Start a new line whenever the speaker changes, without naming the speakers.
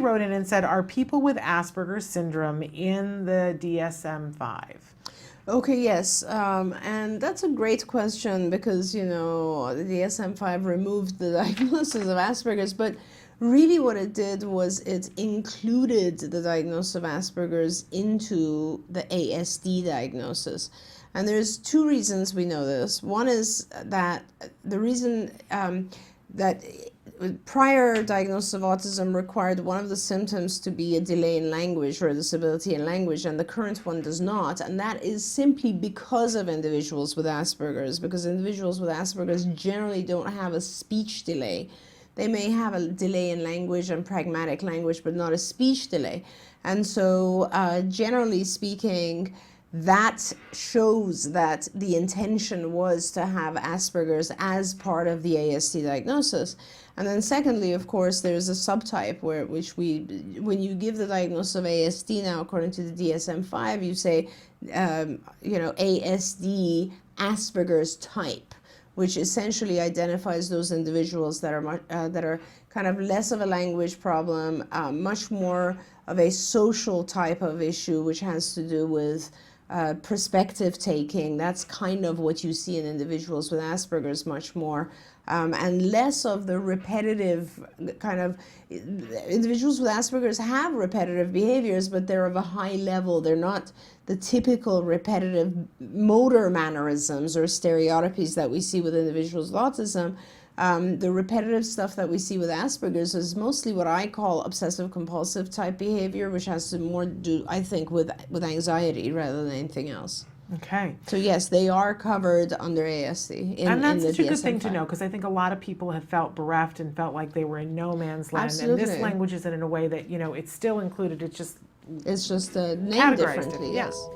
wrote in and said, are people with Asperger's syndrome in the DSM-5?
Okay, yes, and that's a great question because, you know, the DSM-5 removed the diagnosis of Asperger's, but really what it did was it included the diagnosis of Asperger's into the ASD diagnosis. And there's two reasons we know this. One is that the reason that prior diagnosis of autism required one of the symptoms to be a delay in language or a disability in language, and the current one does not. And that is simply because of individuals with Asperger's, because individuals with Asperger's generally don't have a speech delay. They may have a delay in language and pragmatic language, but not a speech delay. And so generally speaking, that shows that the intention was to have Asperger's as part of the ASD diagnosis. And then secondly, of course, there's a subtype when you give the diagnosis of ASD now, according to the DSM-5, you say, ASD Asperger's type, which essentially identifies those individuals that are kind of less of a language problem, much more of a social type of issue, which has to do with perspective taking. That's kind of what you see in individuals with Asperger's much more, and less of the repetitive kind of. Individuals with Asperger's have repetitive behaviors, but they're of a high level. They're not the typical repetitive motor mannerisms or stereotypies that we see with individuals with autism. The repetitive stuff that we see with Asperger's is mostly what I call obsessive-compulsive type behavior, which has to more do, I think, with anxiety rather than anything else.
Okay.
So yes, they are covered under ASD.
And that's such a good thing to know, because I think a lot of people have felt bereft and felt like they were in no man's land.
Absolutely.
And this language is in a way that, it's still included. It's just
named differently.
Yeah.
Yes.